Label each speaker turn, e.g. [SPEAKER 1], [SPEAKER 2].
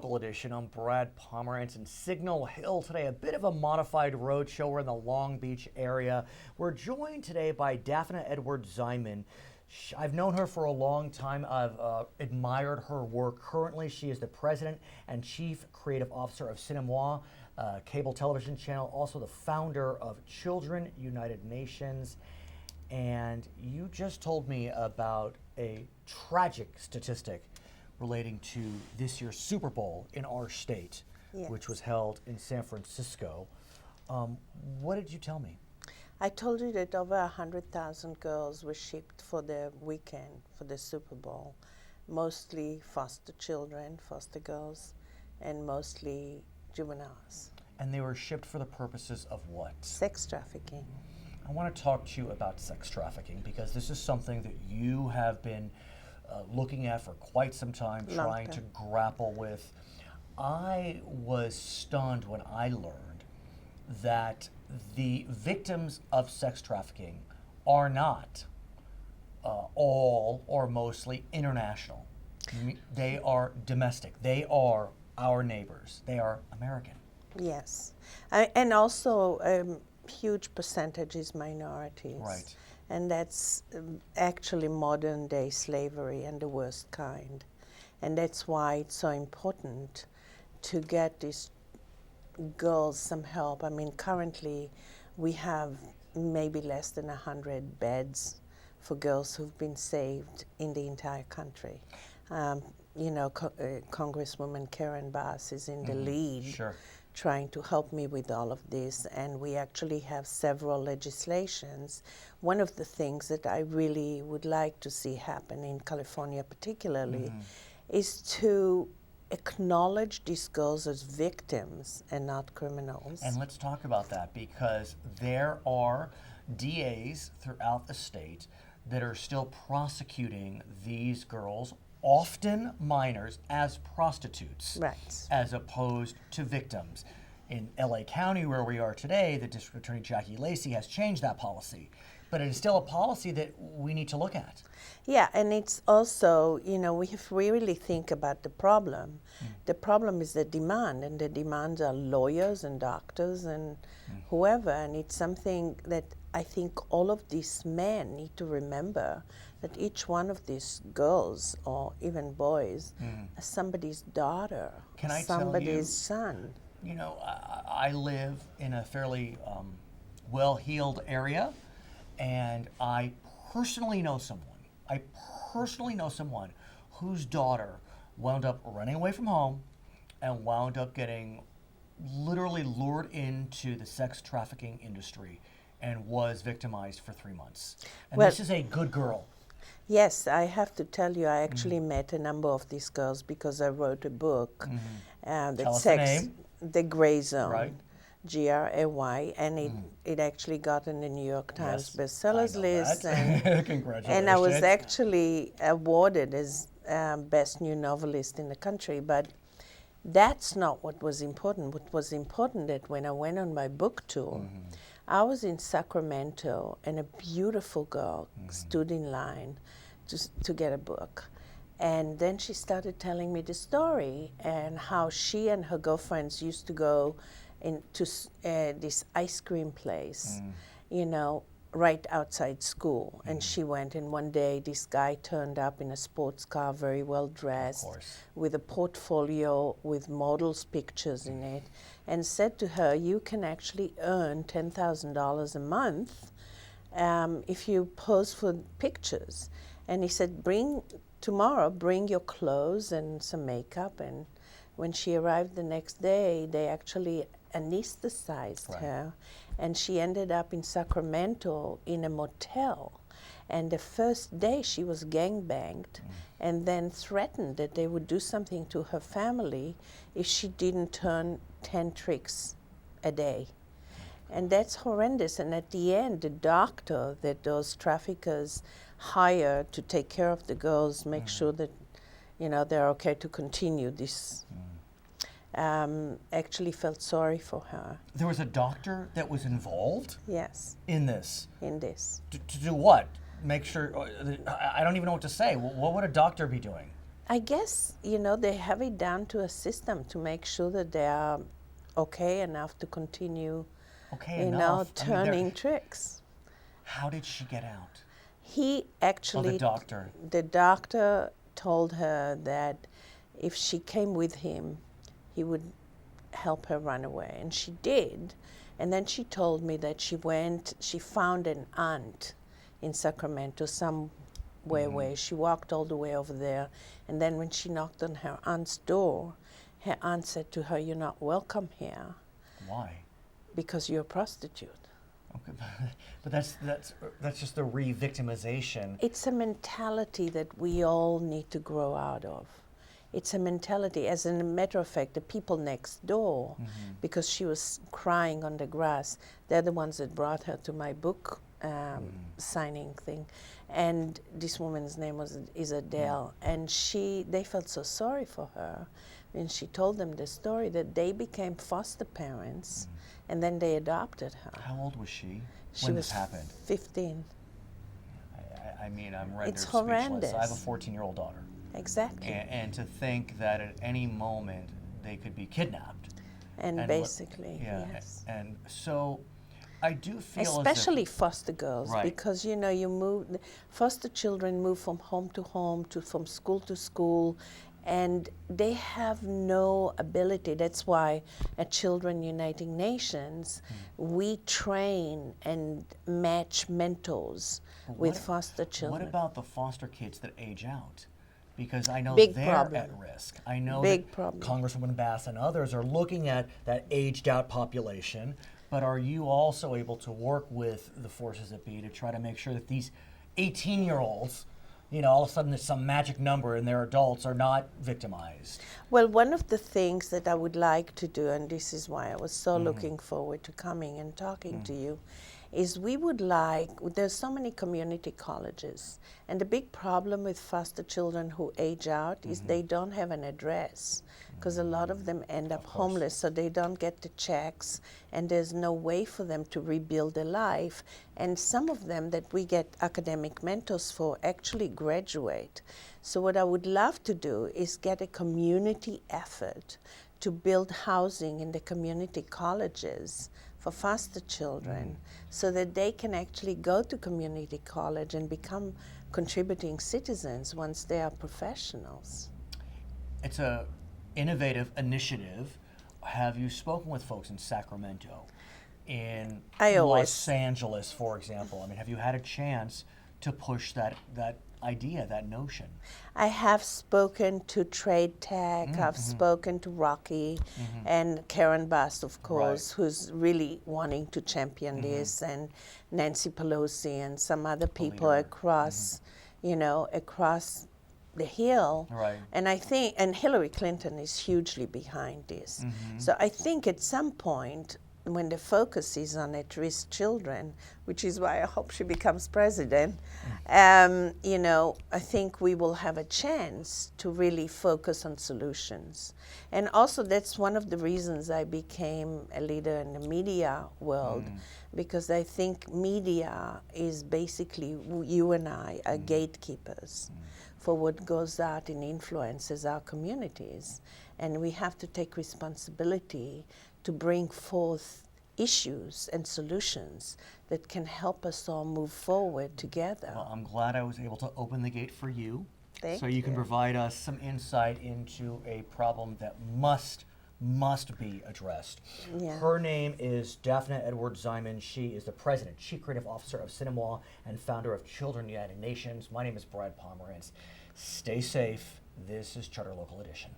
[SPEAKER 1] Local Edition. I'm Brad Pomerance in Signal Hill today. A bit of a modified road show. We're in the Long Beach area. We're joined today by Daphna Ziman. I've known her for a long time. I've admired her work. Currently, she is the president and chief creative officer of Cinemoi, cable television channel, also the founder of Children United Nations. And you just told me about a tragic statistic relating to this year's Super Bowl in our state,
[SPEAKER 2] Yes.
[SPEAKER 1] which was held in San Francisco. What did you tell me?
[SPEAKER 2] I told you that over 100,000 girls were shipped for the weekend for the Super Bowl, mostly foster children, foster girls, and mostly juveniles.
[SPEAKER 1] And they were shipped for the purposes of what?
[SPEAKER 2] Sex trafficking.
[SPEAKER 1] I want to talk to you about sex trafficking because this is something that you have been looking at for quite some time,
[SPEAKER 2] Long
[SPEAKER 1] trying to
[SPEAKER 2] time.
[SPEAKER 1] grapple with. I was stunned when I learned that the victims of sex trafficking are not all or mostly international. They are domestic. They are our neighbors. They are American.
[SPEAKER 2] Yes. And also a huge percentage is minorities.
[SPEAKER 1] Right.
[SPEAKER 2] And that's actually modern day slavery and the worst kind. And that's why it's so important to get these girls some help. I mean, currently we have maybe less than 100 beds for girls who've been saved in the entire country. Congresswoman Karen Bass is in the lead.
[SPEAKER 1] Sure.
[SPEAKER 2] Trying to help me with all of this, and we actually have several legislations. One of the things that I really would like to see happen in California particularly is to acknowledge these girls as victims and not criminals.
[SPEAKER 1] And let's talk about that because there are DAs throughout the state that are still prosecuting these girls, often minors, as prostitutes,
[SPEAKER 2] Right.
[SPEAKER 1] as opposed to victims. In LA County, where we are today, the District Attorney Jackie Lacey has changed that policy, but it is still a policy that we need to look at.
[SPEAKER 2] Yeah, and it's also, if we really think about the problem is the demand, and the demands are lawyers and doctors and whoever, and it's something that I think all of these men need to remember, that each one of these girls or even boys is somebody's daughter,
[SPEAKER 1] Can I tell you-
[SPEAKER 2] somebody's son.
[SPEAKER 1] You know, I live in a fairly well-heeled area, and I personally know someone whose daughter wound up running away from home and wound up getting literally lured into the sex trafficking industry and was victimized for 3 months. And
[SPEAKER 2] Well-
[SPEAKER 1] this is a good girl.
[SPEAKER 2] Yes, I have to tell you, I actually met a number of these girls because I wrote a book
[SPEAKER 1] Tell
[SPEAKER 2] that
[SPEAKER 1] us the name.
[SPEAKER 2] The Gray Zone,
[SPEAKER 1] Right.
[SPEAKER 2] GRAY, and it actually got in the New York Times
[SPEAKER 1] Yes,
[SPEAKER 2] bestsellers
[SPEAKER 1] I know
[SPEAKER 2] list,
[SPEAKER 1] that. Congratulations.
[SPEAKER 2] and I was actually awarded as best new novelist in the country. But that's not what was important. What was important that when I went on my book tour, I was in Sacramento, and a beautiful girl stood in line to get a book. And then she started telling me the story and how she and her girlfriends used to go into this ice cream place, right outside school. And she went, and one day this guy turned up in a sports car, very well dressed, with a portfolio with models' pictures in it, and said to her, "You can actually earn $10,000 a month if you pose for pictures." And he said, tomorrow, bring your clothes and some makeup. And when she arrived the next day, they actually anesthetized her, and she ended up in Sacramento in a motel. And the first day she was gangbanged and then threatened that they would do something to her family if she didn't turn 10 tricks a day. And that's horrendous. And at the end, the doctor that those traffickers hire to take care of the girls, make sure that, they're okay to continue this, actually felt sorry for her.
[SPEAKER 1] There was a doctor that was involved
[SPEAKER 2] Yes,
[SPEAKER 1] in this.
[SPEAKER 2] in this.
[SPEAKER 1] To do what? Make sure, I don't even know what to say. What would a doctor be doing?
[SPEAKER 2] I guess, they have it down to a system to make sure that they are okay enough to continue,
[SPEAKER 1] Okay, enough.
[SPEAKER 2] turning tricks.
[SPEAKER 1] How did she get out?
[SPEAKER 2] He actually, the doctor told her that if she came with him, he would help her run away. And she did. And then she told me that she found an aunt in Sacramento, somewhere where she walked all the way over there. And then when she knocked on her aunt's door, her aunt said to her, "You're not welcome here."
[SPEAKER 1] Why?
[SPEAKER 2] Because you're a prostitute.
[SPEAKER 1] Okay, but that's just the re-victimization.
[SPEAKER 2] It's a mentality that we all need to grow out of. It's a mentality. As a matter of fact, the people next door, because she was crying on the grass, they're the ones that brought her to my book signing thing. And this woman's name is Adele. And they felt so sorry for her. And she told them the story that they became foster parents, and then they adopted her.
[SPEAKER 1] How old was she
[SPEAKER 2] when
[SPEAKER 1] this happened?
[SPEAKER 2] 15.
[SPEAKER 1] I mean, I'm rendered
[SPEAKER 2] It's
[SPEAKER 1] speechless.
[SPEAKER 2] horrendous.
[SPEAKER 1] I have a 14-year-old daughter.
[SPEAKER 2] Exactly.
[SPEAKER 1] And to think that at any moment they could be kidnapped.
[SPEAKER 2] And basically, yes.
[SPEAKER 1] And so I do feel
[SPEAKER 2] especially foster girls,
[SPEAKER 1] right.
[SPEAKER 2] because you move, foster children move from home to home, from school to school, and they have no ability. That's why at Children Uniting Nations, we train and match mentors with foster children.
[SPEAKER 1] What about the foster kids that age out? Because I know
[SPEAKER 2] Big
[SPEAKER 1] they're
[SPEAKER 2] problem.
[SPEAKER 1] at risk. I know
[SPEAKER 2] Big
[SPEAKER 1] that
[SPEAKER 2] problem.
[SPEAKER 1] Congresswoman Bass and others are looking at that aged out population, but are you also able to work with the forces that be to try to make sure that these 18-year-olds, all of a sudden there's some magic number and their adults are not victimized?
[SPEAKER 2] Well, one of the things that I would like to do, and this is why I was so looking forward to coming and talking to you, is there's so many community colleges, and the big problem with foster children who age out is they don't have an address, because a lot of them end up homeless, so they don't get the checks, and there's no way for them to rebuild their life. And some of them that we get academic mentors for actually graduate. So what I would love to do is get a community effort to build housing in the community colleges for foster children, so that they can actually go to community college and become contributing citizens once they are professionals.
[SPEAKER 1] It's a innovative initiative. Have you spoken with folks in Sacramento, in Los Angeles, for example? I mean, have you had a chance to push that idea, that notion?
[SPEAKER 2] I have spoken to Trade Tech, I've spoken to Rocky and Karen Bass, of course, who's really wanting to champion this, and Nancy Pelosi and some other people across, across the hill.
[SPEAKER 1] Right.
[SPEAKER 2] And I think, and Hillary Clinton is hugely behind this. So I think at some point, when the focus is on at-risk children, which is why I hope she becomes president, I think we will have a chance to really focus on solutions. And also that's one of the reasons I became a leader in the media world, because I think media is basically, you and I are gatekeepers for what goes out and influences our communities. And we have to take responsibility to bring forth issues and solutions that can help us all move forward together.
[SPEAKER 1] Well, I'm glad I was able to open the gate for you.
[SPEAKER 2] Thank
[SPEAKER 1] so you can provide us some insight into a problem that must be addressed.
[SPEAKER 2] Yeah.
[SPEAKER 1] Her name is Daphna Edwards Ziman. She is the president, chief creative officer of Cinemoi, and founder of Children United Nations. My name is Brad Pomerance. Stay safe. This is Charter Local Edition.